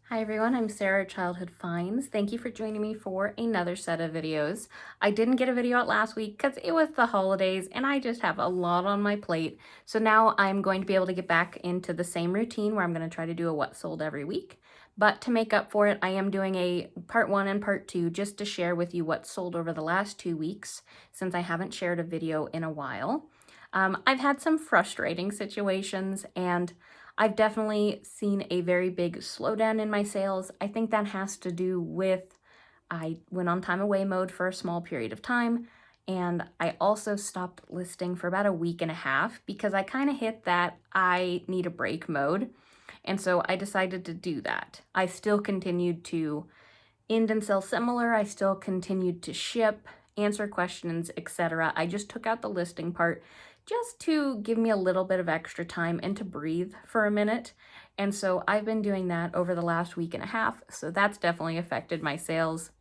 Hi everyone, I'm Sarah, Childhood Finds. Thank you for joining me for another set of videos. I didn't get a video out last week because it was the holidays and I just have a lot on my plate. So now I'm going to be able to get back into the same routine where I'm going to try to do a what sold every week. But to make up for it, I am doing a part 1 and part 2 just to share with you what sold over the last 2 weeks since I haven't shared a video in a while. I've had some frustrating situations and I've definitely seen a very big slowdown in my sales. I think that has to do with I went on time away mode for a small period of time, and I also stopped listing for about a week and a half because I kind of hit that I need a break mode. And so I decided to do that. I still continued to end and sell similar. I still continued to ship, answer questions, etc. I just took out the listing part just to give me a little bit of extra time and to breathe for a minute. And so I've been doing that over the last week and a half. So that's definitely affected my sales.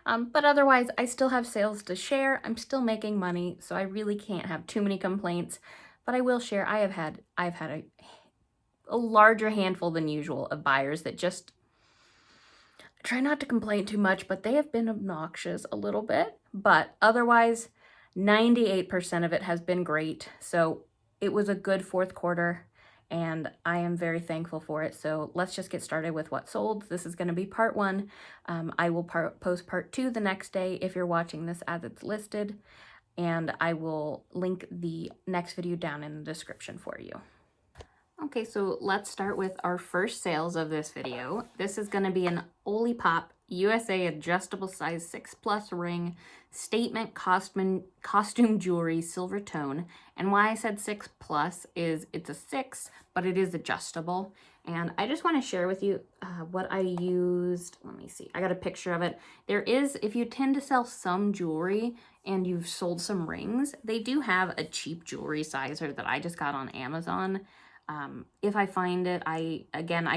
But otherwise, I still have sales to share. I'm still making money, so I really can't have too many complaints. But I will share, I've had a larger handful than usual of buyers that just try not to complain too much, but they have been obnoxious a little bit. But otherwise, 98% of it has been great. So it was a good fourth quarter and I am very thankful for it. So let's just get started with what sold. This is going to be part 1. I will post part 2 the next day if you're watching this as it's listed. And I will link the next video down in the description for you. Okay, so let's start with our first sales of this video. This is going to be an Olipop USA adjustable size 6+ ring statement costume jewelry silver tone. And why I said 6+ is it's a 6, but it is adjustable. And I just want to share with you what I used. Let me see. I got a picture of it. There is, if you tend to sell some jewelry and you've sold some rings, they do have a cheap jewelry sizer that I just got on Amazon. If I find it, I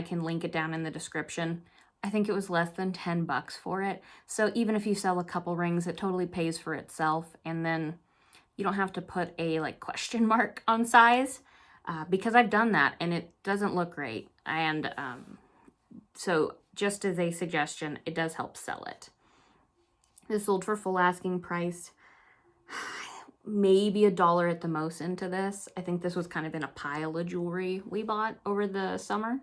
can link it down in the description. I think it was less than 10 bucks for it. So even if you sell a couple rings, it totally pays for itself. And then you don't have to put a question mark on size because I've done that and it doesn't look great. And so just as a suggestion, it does help sell it. This sold for full asking price. Maybe $1 at the most into this. I think this was kind of in a pile of jewelry we bought over the summer.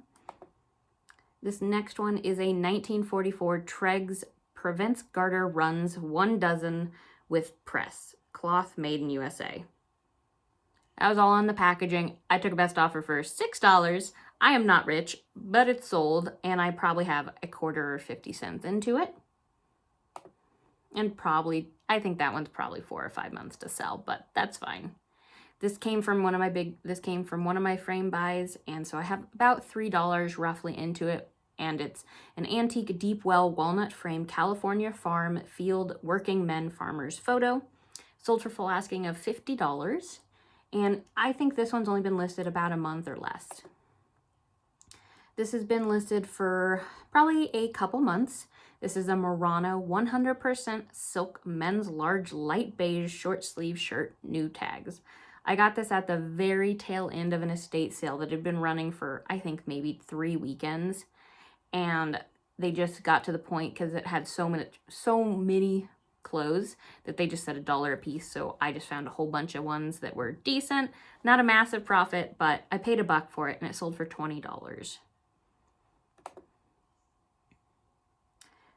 This next one is a 1944 Treg's Prevents Garter Runs 1 dozen with press. Cloth made in USA. That was all on the packaging. I took a best offer for $6. I am not rich, but it's sold, and I probably have a quarter or 50 cents into it. And probably, I think that one's probably 4 or 5 months to sell, but that's fine. This came from one of my frame buys, and so I have about $3 roughly into it, and it's an antique deep well walnut frame California farm field working men farmers photo. Sold for full asking of $50, and I think this one's only been listed about a month or less. This has been listed for probably a couple months. This is a Murano 100% silk men's large light beige short sleeve shirt, new tags. I got this at the very tail end of an estate sale that had been running for, I think, maybe 3 weekends. And they just got to the point because it had so many clothes that they just said $1 a piece. So I just found a whole bunch of ones that were decent, not a massive profit, but I paid $1 for it and it sold for $20.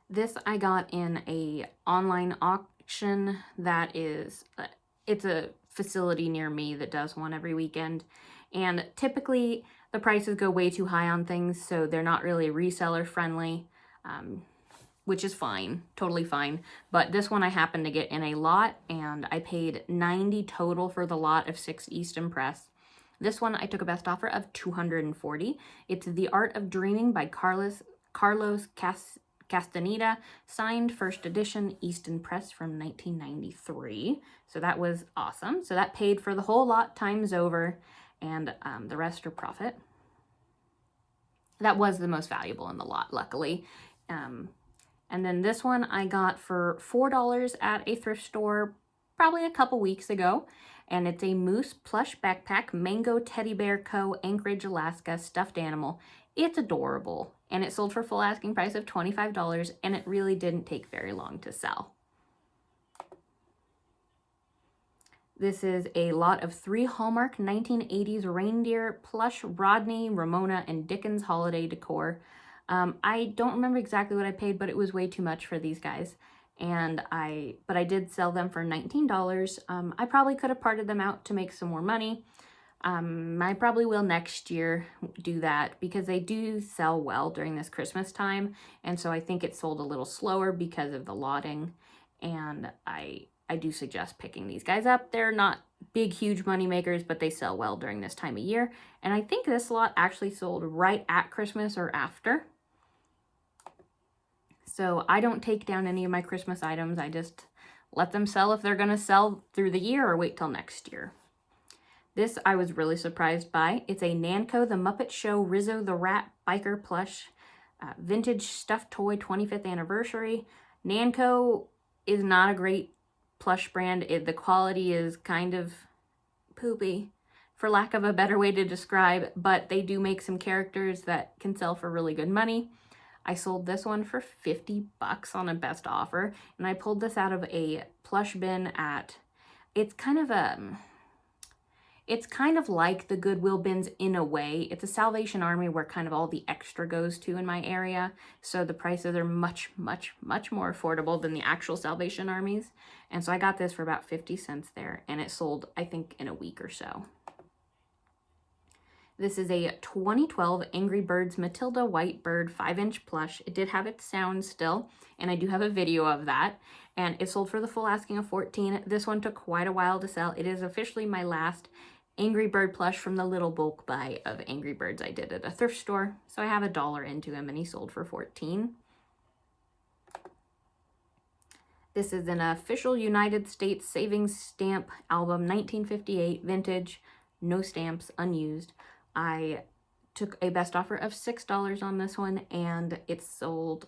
This I got in a online auction that is, it's a facility near me that does one every weekend. And typically the prices go way too high on things, so they're not really reseller friendly, which is fine, totally fine. But this one I happened to get in a lot, and I paid $90 total for the lot of 6 Easton Press. This one I took a best offer of $240. It's The Art of Dreaming by Carlos Castaneda, signed first edition, Easton Press from 1993. So that was awesome. So that paid for the whole lot times over, and the rest are profit. That was the most valuable in the lot, luckily. And then this one I got for $4 at a thrift store probably a couple weeks ago. and it's a moose plush backpack, Mango Teddy Bear Co., Anchorage, Alaska, stuffed animal. It's adorable, and it sold for full asking price of $25, and it really didn't take very long to sell. This is a lot of 3 Hallmark 1980s reindeer plush Rodney, Ramona, and Dickens holiday decor. I don't remember exactly what I paid, but it was way too much for these guys. But I did sell them for $19. I probably could have parted them out to make some more money. I probably will next year do that because they do sell well during this Christmas time. And so I think it sold a little slower because of the lotting. And I do suggest picking these guys up. They're not big, huge money makers, but they sell well during this time of year. And I think this lot actually sold right at Christmas or after. So I don't take down any of my Christmas items. I just let them sell if they're going to sell through the year or wait till next year. This I was really surprised by. It's a Nanco The Muppet Show Rizzo the Rat Biker Plush Vintage Stuffed Toy 25th Anniversary. Nanco is not a great plush brand. The quality is kind of poopy, for lack of a better way to describe, but they do make some characters that can sell for really good money. I sold this one for $50 on a best offer, and I pulled this out of a plush bin at, it's kind of like the Goodwill bins in a way. It's a Salvation Army where kind of all the extra goes to in my area. So the prices are much, much, much more affordable than the actual Salvation Armies. And so I got this for about 50 cents there, and it sold, I think, in a week or so. This is a 2012 Angry Birds Matilda White Bird 5-inch plush. It did have its sound still, and I do have a video of that. And it sold for the full asking of $14. This one took quite a while to sell. It is officially my last Angry Bird plush from the little bulk buy of Angry Birds I did at a thrift store. So I have $1 into him, and he sold for $14. This is an official United States Savings Stamp album, 1958, vintage, no stamps, unused. I took a best offer of $6 on this one, and it sold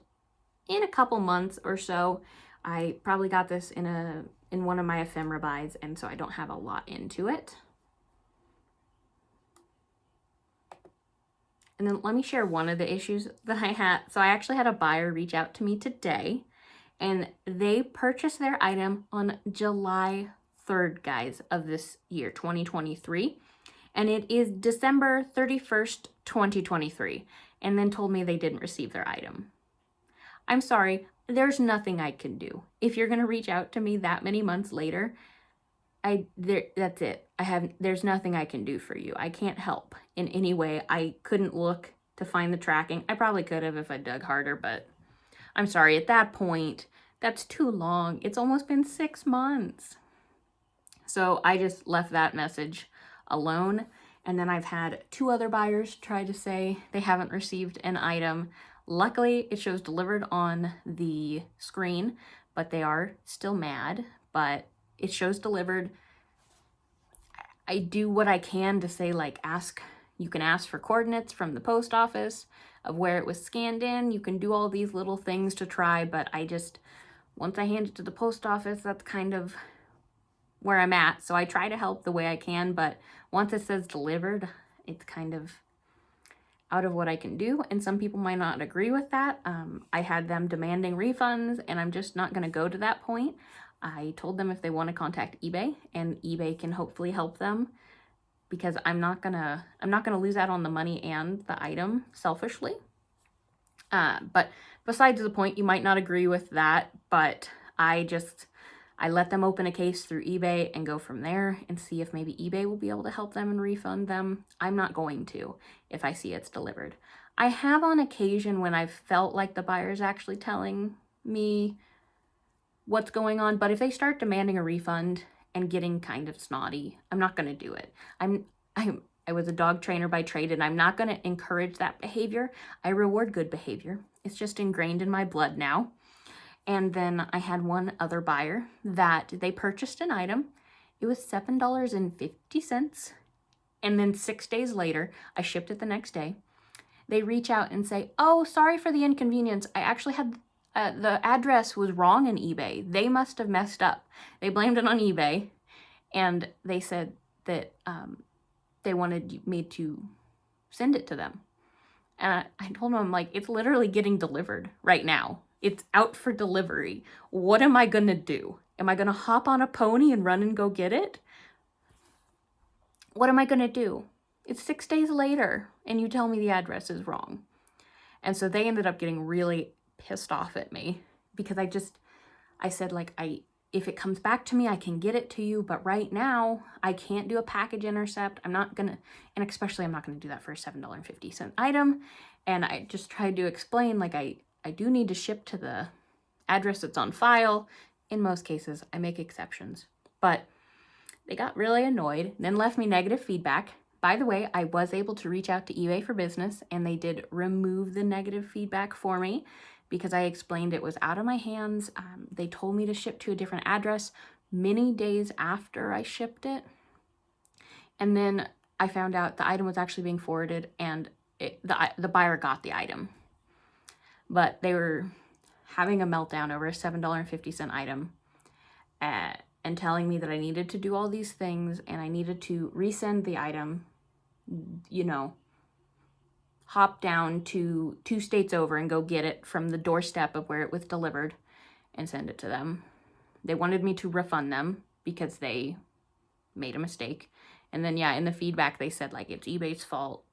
in a couple months or so. I probably got this in one of my ephemera buys, and so I don't have a lot into it. And then let me share one of the issues that I had. So I actually had a buyer reach out to me today, and they purchased their item on July 3rd, guys, of this year, 2023. And it is December 31st, 2023, and then told me they didn't receive their item. I'm sorry, there's nothing I can do. If you're going to reach out to me that many months later, that's it. There's nothing I can do for you. I can't help in any way. I couldn't look to find the tracking. I probably could have if I dug harder, but I'm sorry, at that point, that's too long. It's almost been 6 months. So I just left that message alone. And then I've had 2 other buyers try to say they haven't received an item. Luckily, it shows delivered on the screen, but they are still mad, but it shows delivered. I do what I can to say, like, you can ask for coordinates from the post office of where it was scanned in. You can do all these little things to try, but once I hand it to the post office, that's kind of where I'm at. So I try to help the way I can, but once it says delivered, it's kind of out of what I can do. And some people might not agree with that. I had them demanding refunds, and I'm just not going to go to that point. I told them if they want to contact eBay, and eBay can hopefully help them, because I'm not gonna lose out on the money and the item selfishly. But besides the point, you might not agree with that, but I let them open a case through eBay and go from there and see if maybe eBay will be able to help them and refund them. I'm not going to if I see it's delivered. I have on occasion when I've felt like the buyer's actually telling me what's going on, but if they start demanding a refund and getting kind of snotty, I'm not going to do it. I was a dog trainer by trade, and I'm not going to encourage that behavior. I reward good behavior. It's just ingrained in my blood now. And then I had one other buyer that they purchased an item. It was $7.50. And then 6 days later, I shipped it the next day. They reach out and say, "Oh, sorry for the inconvenience. I actually had the address was wrong in eBay. They must have messed up." They blamed it on eBay. And they said that they wanted me to send it to them. And I told them, like, it's literally getting delivered right now. It's out for delivery. What am I going to do? Am I going to hop on a pony and run and go get it? What am I going to do? It's 6 days later and you tell me the address is wrong. And so they ended up getting really pissed off at me because I said, like, if it comes back to me, I can get it to you. But right now, I can't do a package intercept. I'm not going to, and especially I'm not going to do that for a $7.50 item. And I just tried to explain, like, I do need to ship to the address that's on file. In most cases, I make exceptions. But they got really annoyed, then left me negative feedback. By the way, I was able to reach out to eBay for Business, and they did remove the negative feedback for me because I explained it was out of my hands. They told me to ship to a different address many days after I shipped it. And then I found out the item was actually being forwarded, and the buyer got the item. But they were having a meltdown over a $7.50 item and telling me that I needed to do all these things and I needed to resend the item, you know, hop down to 2 states over and go get it from the doorstep of where it was delivered and send it to them. They wanted me to refund them because they made a mistake. And then, yeah, in the feedback, they said, like, it's eBay's fault.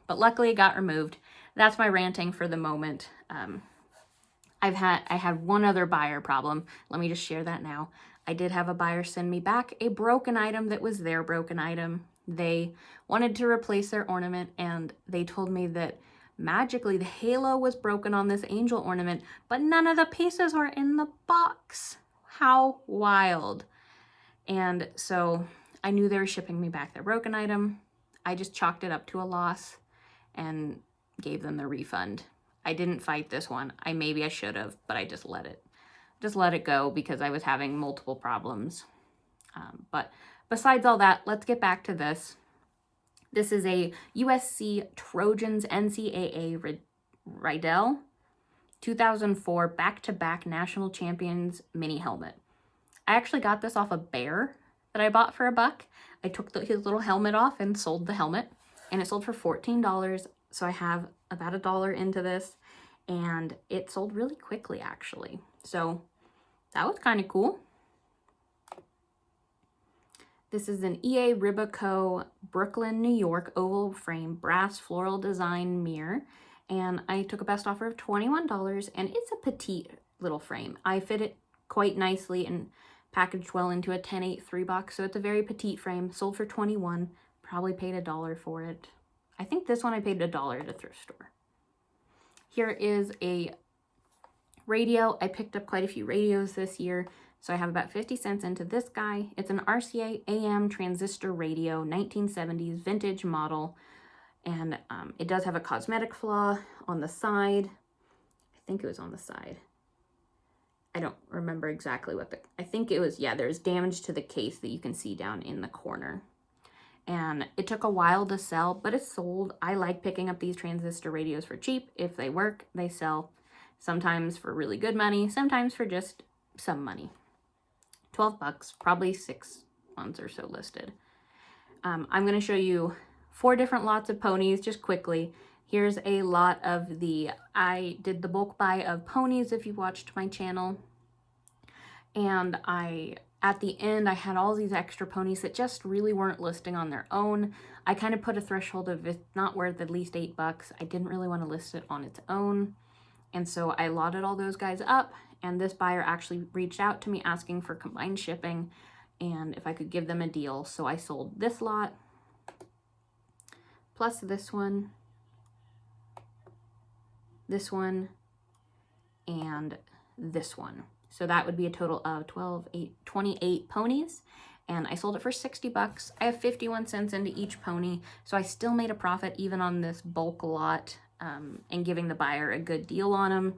But luckily, it got removed. That's my ranting for the moment. I had one other buyer problem. Let me just share that now. I did have a buyer send me back a broken item that was their broken item. They wanted to replace their ornament, and they told me that magically the halo was broken on this angel ornament, but none of the pieces were in the box. How wild. And so I knew they were shipping me back their broken item. I just chalked it up to a loss and gave them the refund. I didn't fight this one. Maybe I should have, but I just let it go because I was having multiple problems. But besides all that, let's get back to this. This is a USC Trojans NCAA Rydell 2004 back-to-back national champions mini helmet. I actually got this off a bear that I bought for $1. I took his little helmet off and sold the helmet, and it sold for $14. So I have about $1 into this, and it sold really quickly, actually. So that was kind of cool. This is an EA Ribico Brooklyn, New York oval frame brass floral design mirror, and I took a best offer of $21, and it's a petite little frame. I fit it quite nicely and packaged well into a 10.8 box, so it's a very petite frame. Sold for $21. Probably paid $1 for it. I think this one I paid $1 at a thrift store. Here is a radio. I picked up quite a few radios this year, so I have about 50 cents into this guy. It's an RCA AM transistor radio, 1970s vintage model, and it does have a cosmetic flaw on the side. I think it was on the side. I don't remember exactly I think it was, yeah, there's damage to the case that you can see down in the corner. And it took a while to sell, but it's sold. I like picking up these transistor radios for cheap. If they work, they sell. Sometimes for really good money, sometimes for just some money. $12, probably 6 ones or so listed. I'm going to show you 4 different lots of ponies just quickly. Here's a lot of I did the bulk buy of ponies if you watched my channel. And at the end, I had all these extra ponies that just really weren't listing on their own. I kind of put a threshold of it's not worth at least $8. I didn't really want to list it on its own. And so I lotted all those guys up, and this buyer actually reached out to me asking for combined shipping and if I could give them a deal. So I sold this lot, plus this one, and this one. So that would be a total of 28 ponies, and I sold it for $60. I have 51 cents into each pony, so I still made a profit even on this bulk lot, and giving the buyer a good deal on them,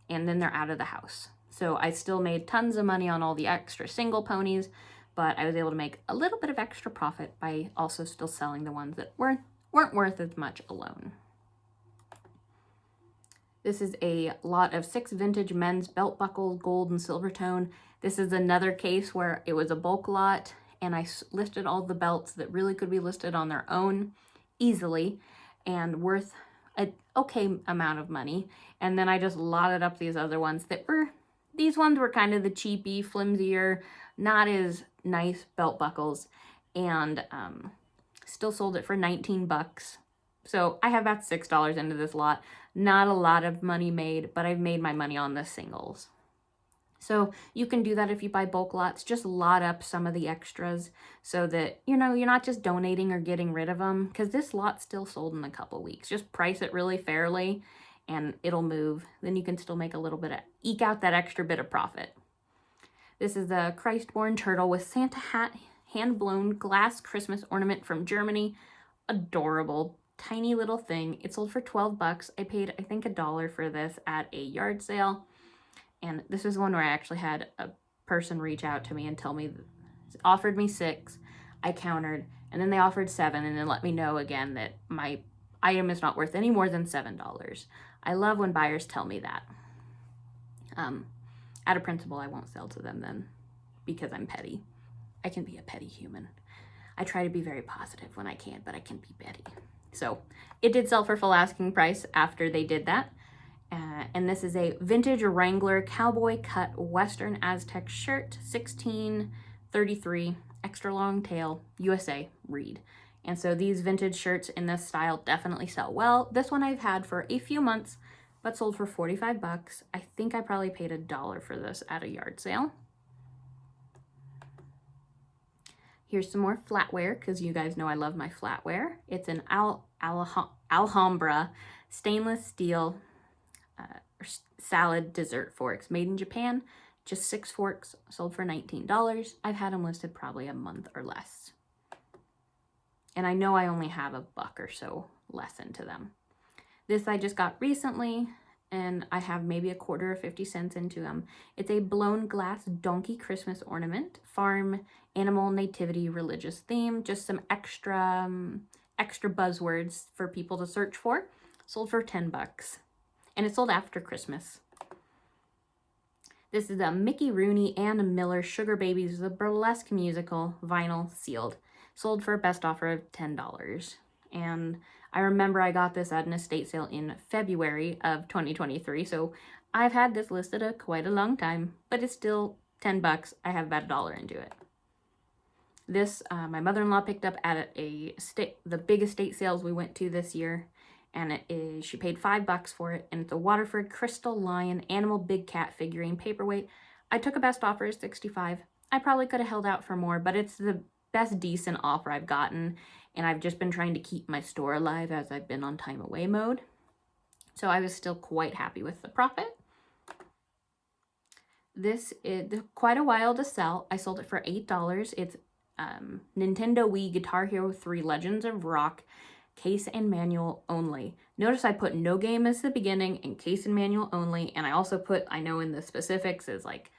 and then they're out of the house. So I still made tons of money on all the extra single ponies, but I was able to make a little bit of extra profit by also still selling the ones that weren't worth as much alone. This is a lot of 6 vintage men's belt buckles, gold and silver tone. This is another case where it was a bulk lot and I listed all the belts that really could be listed on their own easily and worth an okay amount of money. And then I just lotted up these other ones these ones were kind of the cheapy, flimsier, not as nice belt buckles, and still sold it for 19 bucks. So I have about $6 into this lot. Not a lot of money made, but I've made my money on the singles. So you can do that if you buy bulk lots. Just lot up some of the extras so that, you know, you're not just donating or getting rid of them, because this lot still sold in a couple weeks. Just price it really fairly and it'll move. Then you can still make a little bit of, eke out that extra bit of profit. This is a Christborn turtle with Santa hat, hand-blown glass Christmas ornament from Germany. Adorable, tiny little thing. It sold for 12 bucks. I paid, I think, $1 for this at a yard sale. And this is one where I actually had a person reach out to me and tell me, offered me 6, I countered, and then they offered 7 and then let me know again that my item is not worth any more than $7. I love when buyers tell me that. Out of principle, I won't sell to them then because I'm petty. I can be a petty human. I try to be very positive when I can, but I can be petty. So it did sell for full asking price after they did that. And this is a vintage Wrangler cowboy cut Western Aztec shirt, 1633, extra long tail, USA, reed. And so these vintage shirts in this style definitely sell well. This one I've had for a few months, but sold for 45 bucks. I think I probably paid $1 for this at a yard sale. Here's some more flatware, because you guys know I love my flatware. It's an Alhambra stainless steel salad dessert forks made in Japan. Just 6 forks, sold for $19. I've had them listed probably a month or less. And I know I only have $1 or so less into them. This I just got recently, and I have maybe a quarter or 50 cents into them. It's a blown glass donkey Christmas ornament, farm, animal, nativity, religious theme, just some extra buzzwords for people to search for. Sold for 10 bucks. And it sold after Christmas. This is a Mickey Rooney and Miller Sugar Babies, the burlesque musical, vinyl, sealed. Sold for a best offer of $10. And I remember I got this at an estate sale in February of 2023, so I've had this listed quite a long time, but it's still 10 bucks. I have about $1 into it. This, my mother-in-law picked up at the big estate sales we went to this year. And she paid $5 for it, and it's a Waterford Crystal Lion Animal Big Cat figurine paperweight. I took a best offer of $65. I probably could have held out for more, but it's the best decent offer I've gotten, and I've just been trying to keep my store alive as I've been on time away mode. So I was still quite happy with the profit. This is quite a while to sell. I sold it for $8. It's Nintendo Wii Guitar Hero 3 Legends of Rock, case and manual only. Notice I put no game as the beginning and case and manual only, and I also put, I know in the specifics is like,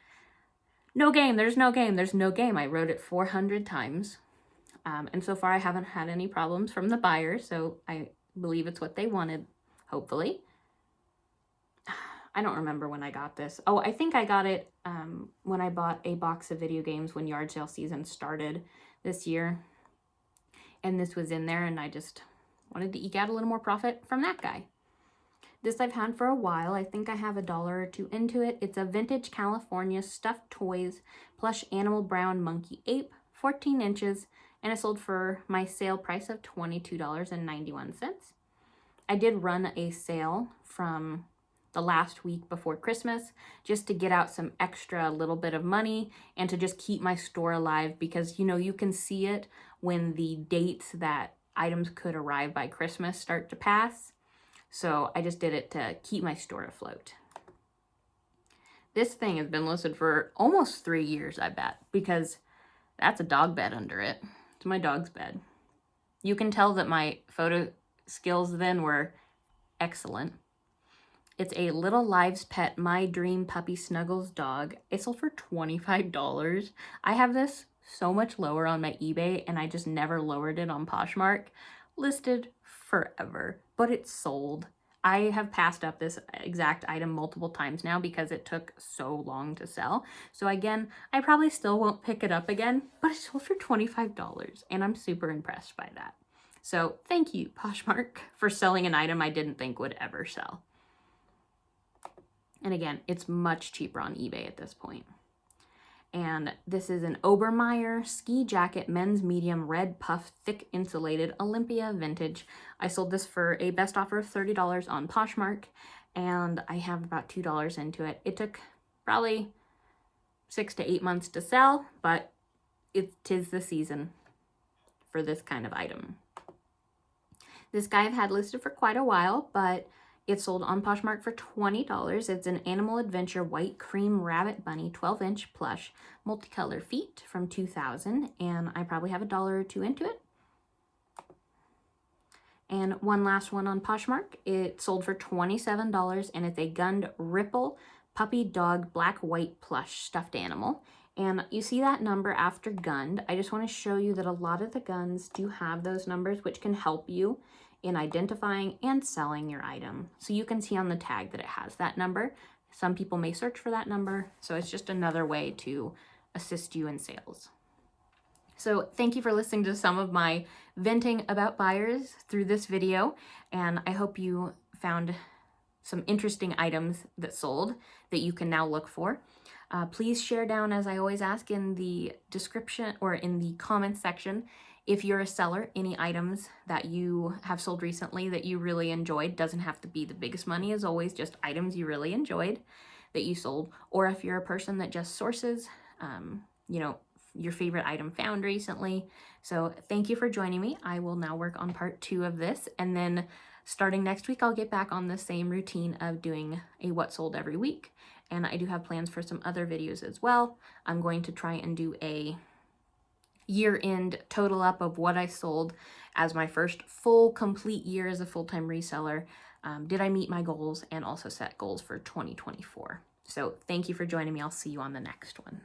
no game, there's no game, there's no game. I wrote it 400 times. And so far I haven't had any problems from the buyer, so I believe it's what they wanted, hopefully. I don't remember when I got this. Oh, I think I got it when I bought a box of video games when yard sale season started this year. And this was in there, and I just wanted to eke out a little more profit from that guy. This I've had for a while. I think I have $1 or 2 into it. It's a vintage California stuffed toys plush animal brown monkey ape, 14 inches, and it sold for my sale price of $22.91. I did run a sale from the last week before Christmas just to get out some extra little bit of money and to just keep my store alive, because, you know, you can see it when the dates that items could arrive by Christmas start to pass. So I just did it to keep my store afloat. This thing has been listed for almost 3 years, I bet, because that's a dog bed under it. It's my dog's bed. You can tell that my photo skills then were excellent. It's a Little Lives Pet My Dream Puppy Snuggles dog. It sold for $25. I have this so much lower on my eBay, and I just never lowered it on Poshmark. Listed forever, but it's sold. I have passed up this exact item multiple times now because it took so long to sell. So again, I probably still won't pick it up again, but it sold for $25 and I'm super impressed by that. So thank you, Poshmark, for selling an item I didn't think would ever sell. And again, it's much cheaper on eBay at this point. And this is an Obermeyer ski jacket, men's medium, red puff, thick insulated, Olympia vintage. I sold this for a best offer of $30 on Poshmark, and I have about $2 into it. It took probably 6 to 8 months to sell, but tis the season for this kind of item. This guy I've had listed for quite a while, but it sold on Poshmark for $20. It's an Animal Adventure white cream rabbit bunny 12-inch plush multicolor feet from 2000, and I probably have $1 or $2 into it. And one last one on Poshmark. It sold for $27, and it's a Gund Ripple puppy dog black white plush stuffed animal. And you see that number after Gund. I just want to show you that a lot of the Gunds do have those numbers, which can help you in identifying and selling your item. So you can see on the tag that it has that number. Some people may search for that number, so it's just another way to assist you in sales. So thank you for listening to some of my venting about buyers through this video, and I hope you found some interesting items that sold that you can now look for. Please share down, as I always ask, in the description or in the comments section, if you're a seller, any items that you have sold recently that you really enjoyed. Doesn't have to be the biggest money, as always, just items you really enjoyed that you sold. Or if you're a person that just sources, you know, your favorite item found recently. So thank you for joining me. I will now work on part 2 of this, and then starting next week, I'll get back on the same routine of doing a what sold every week. And I do have plans for some other videos as well. I'm going to try and do a year-end total up of what I sold as my first full complete year as a full-time reseller. Did I meet my goals, and also set goals for 2024. So thank you for joining me. I'll see you on the next one.